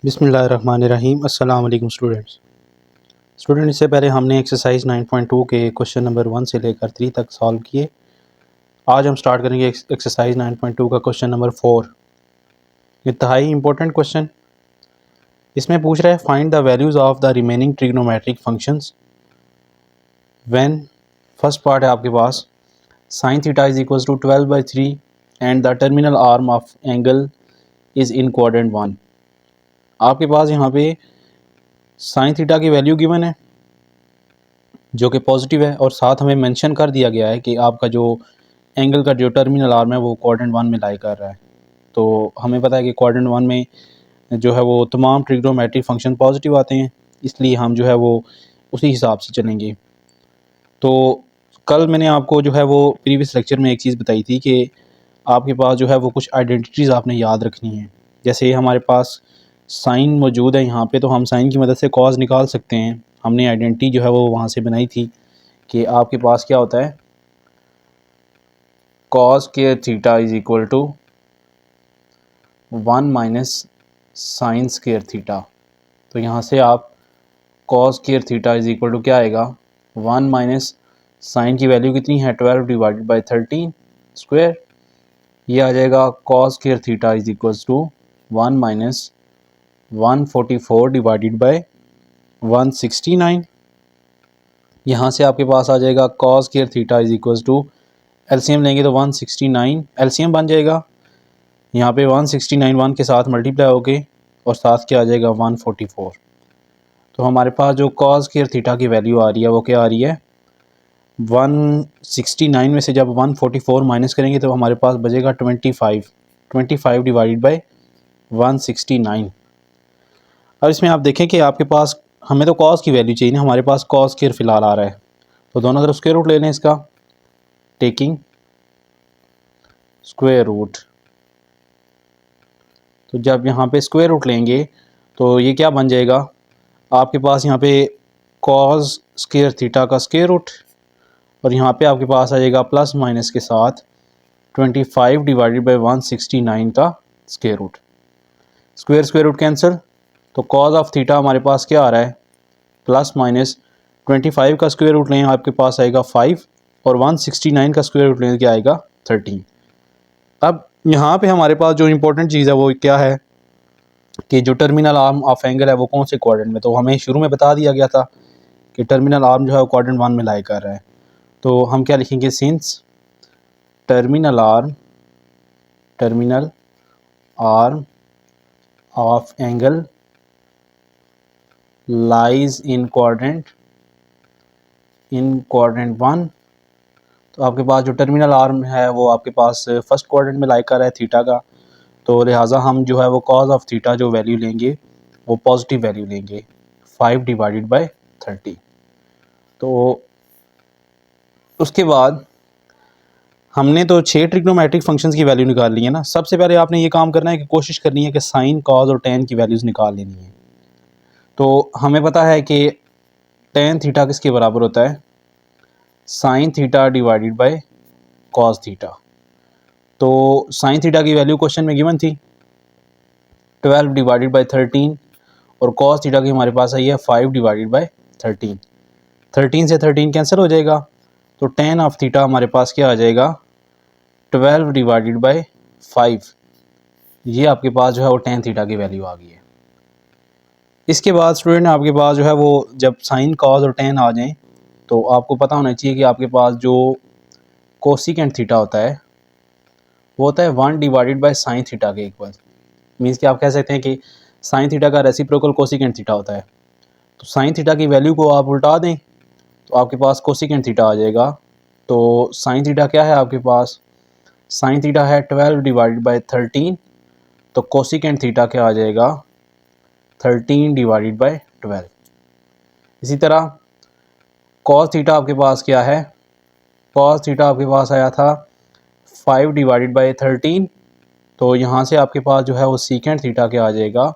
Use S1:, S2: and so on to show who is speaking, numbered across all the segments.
S1: बिस्मिल्लाहिर्रहमानिर्रहीम। अस्सलाम वालेकुम स्टूडेंट इससे पहले हमने एक्सरसाइज 9.2 के क्वेश्चन नंबर 1 से लेकर 3 तक सॉल्व किए। आज हम स्टार्ट करेंगे एक्सरसाइज 9.2 का क्वेश्चन नंबर 4। इंतहाई इंपॉर्टेंट क्वेश्चन। इसमें पूछ रहा है find the values of the remaining trigonometric functions when. First part है आपके पास sin theta is equals to 12/3 and the terminal arm of angle is in quadrant 1। आपके पास यहाँ पे साइन थीटा की वैल्यू गिवन है जो कि पॉजिटिव है, और साथ हमें मेंशन कर दिया गया है कि आपका जो एंगल का जो टर्मिनल आर्म है वो क्वाड्रेंट 1 में लाई कर रहा है। तो हमें पता है कि क्वाड्रेंट 1 में जो है वो तमाम ट्रिग्नोमेट्रिक फंक्शन पॉजिटिव आते हैं, इसलिए हम जो है वो उसी हिसाब से चलेंगे। तो कल मैंने आपको जो है वो प्रीवियस लेक्चर में एक चीज़ बताई थी कि आपके पास जो है वो कुछ आइडेंटिटीज़ आपने याद रखनी है। जैसे हमारे पास साइन मौजूद है यहाँ पे, तो हम साइन की मदद से कॉज निकाल सकते हैं। हमने आइडेंटिटी जो है वो वहाँ से बनाई थी कि आपके पास क्या होता है, cos square theta is equal to 1 minus sine square theta. तो यहाँ से आप cos square theta is equal to क्या आएगा, 1 माइनस साइन की वैल्यू कितनी है 12 डिवाइडेड बाई 13 स्क्वायर। ये आ जाएगा cos square theta is equals to 1 minus 144 divided by 169। यहाँ से आपके पास आ जाएगा cos square theta is equals to, LCM लेंगे तो 169 एलसीएम बन जाएगा। यहाँ पे 169 1 के साथ मल्टीप्लाई होके और साथ क्या आ जाएगा 144। तो हमारे पास जो कॉस स्क्वायर थीटा की वैल्यू आ रही है वो क्या आ रही है, 169 में से जब 144 माइनस करेंगे तो हमारे पास बचेगा 25 डिवाइडेड बाई 169। अब इसमें आप देखें कि आपके पास हमें तो कॉस की वैल्यू चाहिए ना, हमारे पास कॉस स्क्वायर फिलहाल आ रहा है, तो दोनों तरफ स्क्वायर रूट ले लें इसका, टेकिंग स्क्वायर रूट। तो जब यहाँ पे स्क्वायर रूट लेंगे तो ये क्या बन जाएगा, आपके पास यहाँ पे कॉस स्क्वायर थीटा का स्क्वायर रूट, और यहाँ पे आपके पास आ जाएगा प्लस माइनस के साथ 25 डिवाइडेड बाई 169 का square root. Square root cancel, तो कॉज ऑफ थीटा हमारे पास क्या आ रहा है, प्लस माइनस 25 का स्क्वायर रूट लें आपके पास आएगा 5, और 169 का स्क्वायर रूट लें क्या आएगा 13। अब यहाँ पे हमारे पास जो इम्पोर्टेंट चीज़ है वो क्या है कि जो टर्मिनल आर्म ऑफ एंगल है वो कौन से क्वाड्रेंट में, तो हमें शुरू में बता दिया गया था कि टर्मिनल आर्म जो है वो क्वाड्रेंट 1 में लाई कर रहा है। तो हम क्या लिखेंगे, since terminal arm of angle lies in quadrant 1। तो आपके पास जो टर्मिनल आर्म है वो आपके पास फर्स्ट क्वाड्रेंट में लाई कर रहा है थीटा का, तो लिहाजा हम जो है वो कॉज ऑफ थीटा जो वैल्यू लेंगे वो पॉजिटिव वैल्यू लेंगे 5 डिवाइडेड बाई 30। तो उसके बाद हमने तो 6 ट्रिग्नोमेट्रिक फंक्शंस की वैल्यू निकाल ली है ना। सबसे पहले आपने ये काम करना है कि कोशिश करनी है कि साइन कॉज और टेन की वैल्यूज़ निकाल लेनी है। तो हमें पता है कि टेन थीटा किसके बराबर होता है, sine theta divided by cos theta. तो साइन थीटा की वैल्यू क्वेश्चन में गिवन थी 12 डिवाइडेड बाय 13, और कॉस थीटा की हमारे पास आई है 5 डिवाइडेड बाय 13। 13 से 13 कैंसिल हो जाएगा, तो टेन ऑफ थीटा हमारे पास क्या आ जाएगा 12 डिवाइडेड बाय 5। ये आपके पास जो है वो टेन थीटा की वैल्यू आ गई है। इसके बाद स्टूडेंट आपके पास जो है वो जब साइन कॉस और टेन आ जाएं तो आपको पता होना चाहिए कि आपके पास जो कोसिकेंट थीटा होता है वो होता है 1 डिवाइडेड बाय साइन थीटा के इक्वल। मीन्स कि आप कह सकते हैं कि साइन थीटा का रेसिप्रोकल कोसिकेंट थीटा होता है। तो साइन थीटा की वैल्यू को आप उल्टा दें तो आपके पास कोसिकेंट थीटा आ जाएगा। तो साइन थीटा क्या है आपके पास, साइन थीटा है 12 डिवाइडेड बाई 13, तो कोसिकेंट थीटा क्या आ जाएगा 13 डिवाइडेड बाई 12। इसी तरह कॉस थीटा आपके पास क्या है, कॉस थीटा आपके पास आया था 5 डिवाइडेड बाई 13, तो यहाँ से आपके पास जो है वो सीकेंट थीटा क्या आ जाएगा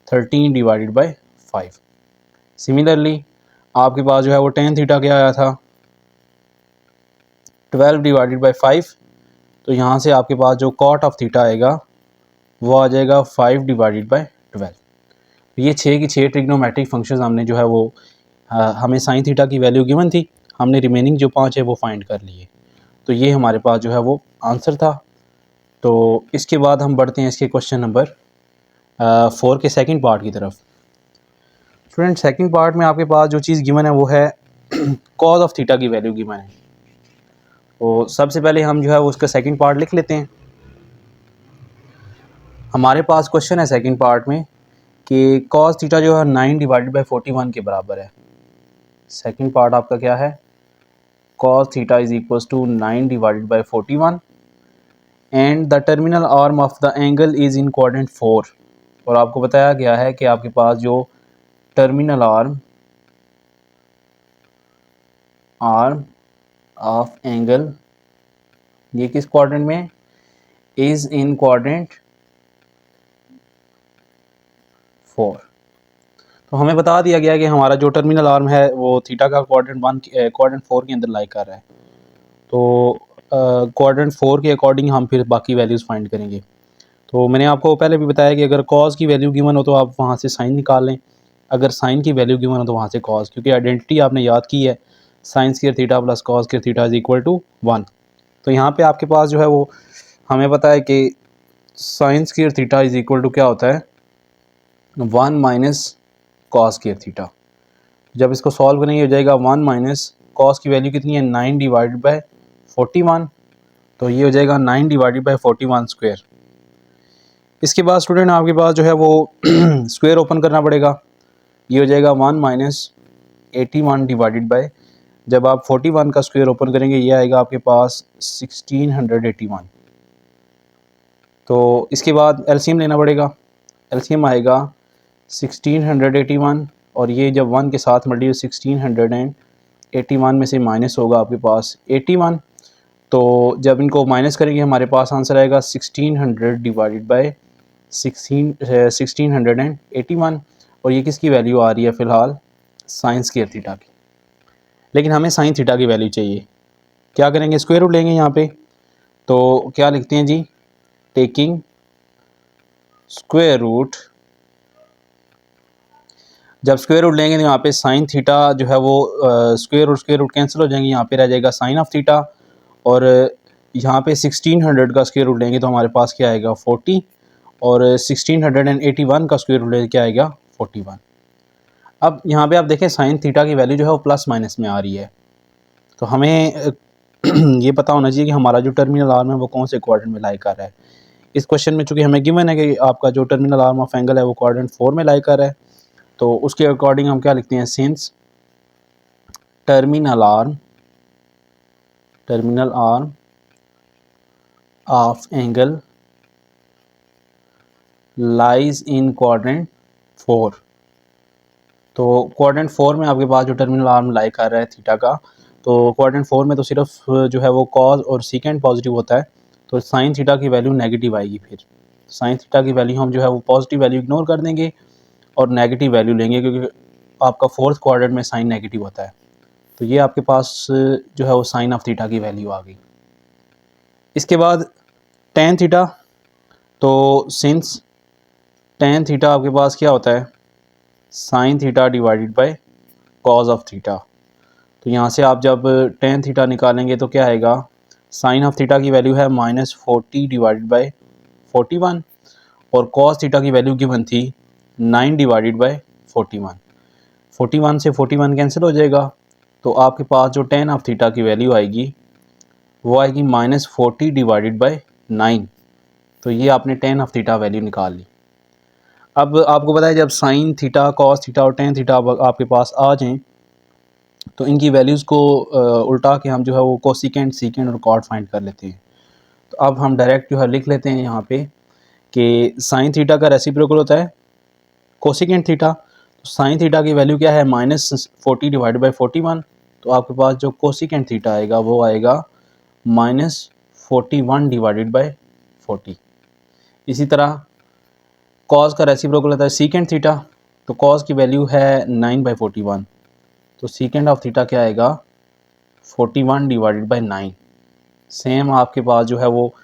S1: 13 डिवाइडेड बाई 5। सिमिलरली आपके पास जो है वो टेन थीटा क्या आया था 12 डिवाइडेड बाई 5, तो यहाँ से आपके पास जो कॉट ऑफ थीटा आएगा वो आ जाएगा 5 डिवाइडेड बाई 12। ये 6 की 6 ट्रिग्नोमेट्रिक फंक्शंस हमने जो है वो हमें साइन थीटा की वैल्यू गिवन थी, हमने रिमेनिंग जो 5 है वो फाइंड कर लिए। तो ये हमारे पास जो है वो आंसर था। तो इसके बाद हम बढ़ते हैं इसके क्वेश्चन नंबर 4 के सेकंड पार्ट की तरफ। स्टूडेंट सेकंड पार्ट में आपके पास जो चीज़ गिवन है वो है कॉज ऑफ थीटा की वैल्यू गिवन है। तो सबसे पहले हम जो है वो उसका सेकंड पार्ट लिख लेते हैं। हमारे पास क्वेश्चन है सेकंड पार्ट में कि कॉस थीटा जो है 9 डिवाइडेड बाई 41 के बराबर है। सेकंड पार्ट आपका क्या है, cos theta is equals to 9 divided by 41 and the terminal arm of the angle is in quadrant 4। और आपको बताया गया है कि आपके पास जो टर्मिनल आर्म ऑफ एंगल ये किस क्वाड्रेंट में, इज इन क्वाड्रेंट 4। तो हमें बता दिया गया कि हमारा जो टर्मिनल आर्म है वो थीटा का क्वाड्रेंट 4 के अंदर लाई कर रहा है। तो क्वाड्रेंट 4 के अकॉर्डिंग हम फिर बाकी वैल्यूज़ फाइंड करेंगे। तो मैंने आपको पहले भी बताया कि अगर कॉस की वैल्यू गिवन हो तो आप वहाँ से साइन निकाल लें, अगर साइन की वैल्यू गिवन हो तो वहाँ से कॉस, क्योंकि आइडेंटिटी आपने याद की है sine square theta plus cos square theta is equal to 1। तो यहाँ पे आपके पास जो है वो हमें पता है कि sine square theta is equal to क्या होता है 1 माइनस कॉस स्क्वायर थीटा। जब इसको सॉल्व करेंगे हो जाएगा 1 माइनस कॉस की वैल्यू कितनी है 9 डिवाइडेड बाई 41। तो ये हो जाएगा 9 डिवाइडेड बाई 41 स्क्वायर। इसके बाद स्टूडेंट आपके पास जो है वो स्क्वायर ओपन करना पड़ेगा। ये हो जाएगा 1 माइनस 81 डिवाइडेड बाय, जब आप 41 का स्क्वायर ओपन करेंगे ये आएगा आपके पास 1681। तो इसके बाद एलसीएम लेना पड़ेगा, एलसीएम आएगा 1681 और ये जब 1 के साथ मल्टी 1681 में से माइनस होगा आपके पास 81। तो जब इनको माइनस करेंगे हमारे पास आंसर आएगा 1600 डिवाइडेड बाई 1681। और ये किसकी वैल्यू आ रही है फ़िलहाल साइन स्क्वायर थीटा की, लेकिन हमें साइन थीटा की वैल्यू चाहिए। क्या करेंगे, स्क्वायर रूट लेंगे यहाँ पे। तो क्या लिखते हैं जी, टेकिंग स्क्वायर रूट। जब स्क्वायर रूट लेंगे तो यहाँ पे साइन थीटा जो है वो स्क्वायर रूट कैंसिल हो जाएंगे, यहाँ पे रह जाएगा साइन ऑफ थीटा। और यहाँ पे 1600 का स्क्वायर रूट लेंगे तो हमारे पास क्या आएगा 40, और 1681 का स्क्वायर रूट लेके क्या आएगा 41। अब यहाँ पे आप देखें साइन थीटा की वैल्यू जो है वो प्लस माइनस में आ रही है। तो हमें ये पता होना चाहिए कि हमारा जो टर्मिनल आर्म है वो कौन से क्वाड्रेंट में लाई कर रहा है। इस क्वेश्चन में चूंकि हमें गिवन है कि आपका जो टर्मिनल आर्म ऑफ एंगल है वो क्वाड्रेंट 4 में लाई कर रहा है, तो उसके अकॉर्डिंग हम क्या लिखते हैं, since terminal arm of angle lies in quadrant 4। तो क्वाड्रेंट 4 में आपके पास जो टर्मिनल आर्म लाई कर रहा है थीटा का, तो क्वाड्रेंट 4 में तो सिर्फ जो है वो कॉज और सीकेंड पॉजिटिव होता है, तो साइन थीटा की वैल्यू नेगेटिव आएगी। फिर साइन थीटा की वैल्यू हम जो है वो पॉजिटिव वैल्यू इग्नोर कर देंगे और नेगेटिव वैल्यू लेंगे, क्योंकि आपका फोर्थ क्वाड्रेंट में साइन नेगेटिव होता है। तो ये आपके पास जो है वो साइन ऑफ थीटा की वैल्यू आ गई। इसके बाद टेन थीटा, तो सिंस टेन थीटा आपके पास क्या होता है sine theta divided by cause of theta. तो यहाँ से आप जब टेन थीटा निकालेंगे तो क्या आएगा, साइन ऑफ थीटा की वैल्यू है -40 डिवाइडेड बाई 41 और कॉस थीटा की वैल्यू गिवन थी 9 डिवाइडेड बाई 41 से 41 कैंसिल हो जाएगा। तो आपके पास जो टेन ऑफ थीटा की वैल्यू आएगी वो आएगी -40 डिवाइडेड बाई 9। तो ये आपने टेन ऑफ थीटा वैल्यू निकाल ली। अब आपको पता है जब साइन थीटा कॉस थीटा और टेन थीटा आपके पास आ जाएं तो इनकी वैल्यूज़ को उल्टा के हम जो है वो कोसिकेंट सीकेंट और कॉट फाइंड कर लेते हैं। तो अब हम डायरेक्ट जो है लिख लेते हैं यहाँ पे कि साइन थीटा का रेसिप्रोकल होता है कोसिकेंट थीटा। तो साइन थीटा की वैल्यू क्या है -40 डिवाइडेड बाई 41। तो आपके पास जो कोसिकेंट थीटा आएगा वो आएगा -41 डिवाइडेड बाई 40। इसी तरह कॉस का रेसिप्रोकल होता है सीकेंट थीटा। तो कॉस की वैल्यू है 9/41। तो सीकेंट ऑफ थीटा क्या आएगा 41 डिवाइडेड बाई 9। सेम आपके पास जो है वो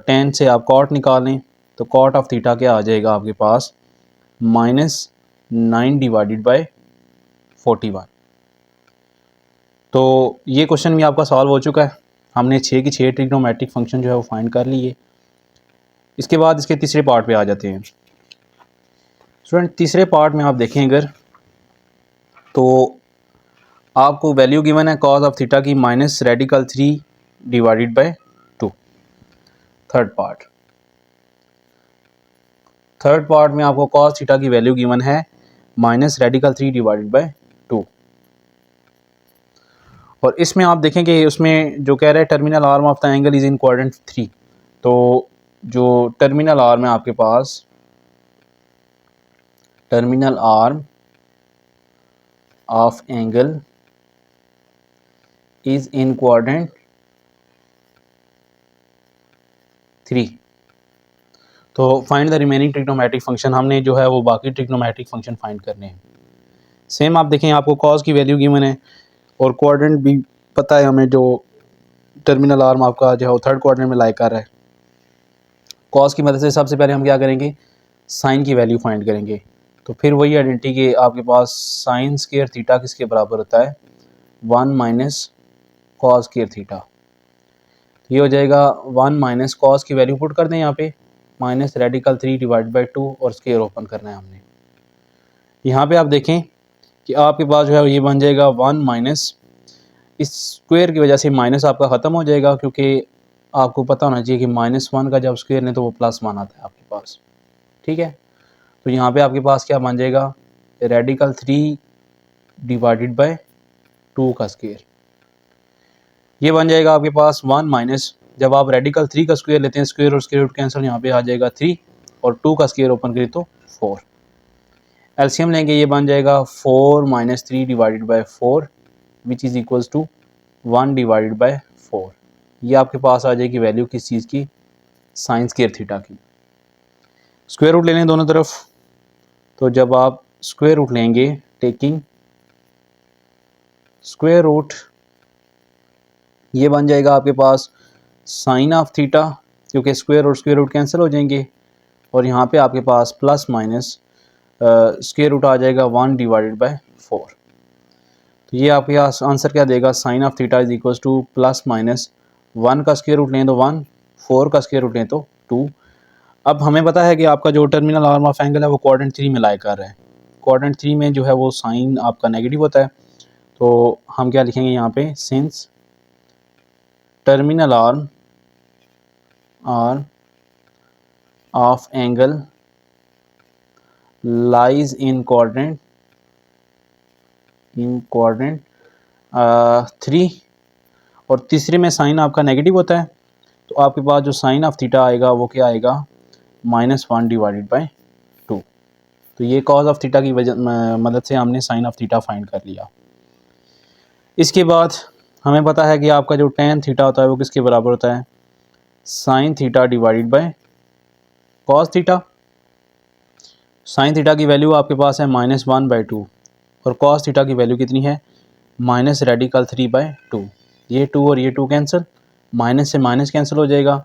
S1: 10 से आप कॉट निकालें तो कॉट ऑफ थीटा क्या आ जाएगा आपके पास -9 डिवाइडेड बाय 41। तो ये क्वेश्चन भी आपका सॉल्व हो चुका है। हमने 6 की 6 ट्रिग्नोमेट्रिक फंक्शन जो है वो फाइंड कर लिए। इसके बाद इसके तीसरे पार्ट पे आ जाते हैं। स्टूडेंट तीसरे पार्ट में आप देखें अगर, तो आपको वैल्यू गिवन है कॉस ऑफ थीटा की -3 डिवाइडेड बाय 2। थर्ड पार्ट में आपको कॉस थीटा की वैल्यू गिवन है -3 डिवाइडेड बाय 2। और इसमें आप देखें कि उसमें जो कह रहा है terminal arm of the angle is in quadrant 3। तो जो टर्मिनल आर्म है आपके पास, terminal arm of angle is in quadrant 3। तो find the remaining trigonometric function, हमने जो है वो बाकी ट्रिग्नोमेट्रिक फंक्शन फाइंड करने हैं। सेम आप देखें, आपको कॉस की वैल्यू गिवन है और क्वाड्रेंट भी पता है हमें, जो टर्मिनल आर्म आपका जो है वो थर्ड क्वाड्रेंट में लाई कर रहा है। कॉस की मदद से सबसे पहले हम क्या करेंगे, साइन की वैल्यू फाइंड करेंगे। तो फिर वही आइडेंटिटी कि आपके पास साइन स्क्वायर थीटा किसके बराबर होता है, 1 माइनस कॉस स्क्वायर थीटा। ये हो जाएगा 1 माइनस कॉस की वैल्यू पुट कर दें यहाँ पे, -3 डिवाइड बाई 2 और स्क्वायर ओपन करना है हमने। यहाँ पे आप देखें कि आपके पास जो है ये बन जाएगा 1 माइनस, इस स्क्वायर की वजह से माइनस आपका ख़त्म हो जाएगा, क्योंकि आपको पता होना चाहिए कि -1 का जब स्क्वायर लें तो वो +1 आता है आपके पास। ठीक है, तो यहाँ पे आपके पास क्या बन जाएगा, -3 डिवाइडेड बाय 2 का स्क्वायर। ये बन जाएगा आपके पास 1 माइनस, जब आप -3 का स्क्वायर लेते हैं, स्क्वायर और स्क्वायर रूट कैंसिल, यहाँ पे आ जाएगा 3 और 2 का स्क्वायर ओपन करें तो 4। एलसीएम लेंगे, ये बन जाएगा 4 - 3 divided by 4 which is equals to 1 divided by 4। ये आपके पास आ जाएगी वैल्यू किस चीज़ की, साइन स्क्वायर थीटा की। स्क्वायर रूट ले लें दोनों तरफ, तो जब आप स्क्वायर रूट लेंगे टेकिंग स्क्वायर रूट, ये बन जाएगा आपके पास साइन ऑफ थीटा, क्योंकि स्क्वायर और स्क्वायर रूट कैंसिल हो जाएंगे, और यहाँ पे आपके पास प्लस माइनस स्क्वायर रूट आ जाएगा 1 डिवाइडेड बाय 4। तो ये आपके पास आंसर क्या देगा, sine of theta is equals to +-1 का स्क्वायर रूट लें तो 1, 4 का स्क्वायर रूट लें तो 2। अब हमें पता है कि आपका जो टर्मिनल आर्म ऑफ एंगल है वो क्वाड्रेंट 3 में लाई कर रहा है। क्वाड्रेंट 3 में जो है वो साइन आपका नेगेटिव होता है। तो हम क्या लिखेंगे यहाँ पे, since terminal arm of angle lies in quadrant 3, और तीसरे में साइन आपका नेगेटिव होता है, तो आपके पास जो साइन ऑफ थीटा आएगा वो क्या आएगा, -1 डिवाइडेड बाय 2। तो ये कॉज ऑफ थीटा की वजह मदद से हमने साइन ऑफ थीटा फाइंड कर लिया। इसके बाद हमें पता है कि आपका जो टेन थीटा होता है वो किसके बराबर होता है, sine theta divided by cos theta. Sign theta की वैल्यू आपके पास है -1/2 और कॉस थीटा की वैल्यू कितनी है, -3/2। ये 2 और ये 2 कैंसिल, माइनस से माइनस कैंसिल हो जाएगा,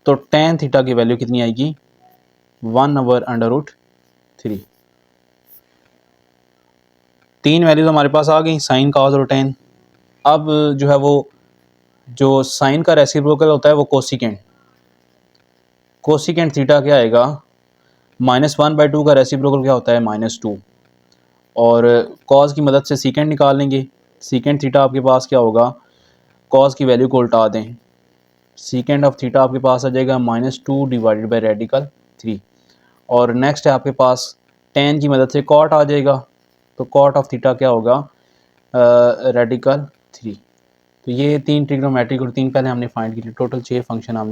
S1: तो टेन थीटा की वैल्यू कितनी आएगी, 1/√3। 3 वैल्यूज हमारे पास आ गई, साइन, कॉस और टेन। अब जो है वो जो साइन का रेसिप्रोकल होता है वो कोसिकेंट थीटा क्या आएगा, -1/2 का रेसिप्रोकल क्या होता है, -2, और कॉस की मदद से सीकेंट निकाल लेंगे। सीकेंट थीटा आपके पास क्या होगा, कॉस की वैल्यू को उल्टा दें, सीकेंट ऑफ थीटा आपके पास आ जाएगा -2 डिवाइडेड बाय रेडिकल 3। और नेक्स्ट है आपके पास टेन की मदद से कॉट आ जाएगा, तो कॉट ऑफ थीटा क्या होगा, रेडिकल 3। तो ये 3 ट्रिग्नोमेट्रिक और 3 पहले हमने फाइंड की, टोटल 6 फंक्शन हमने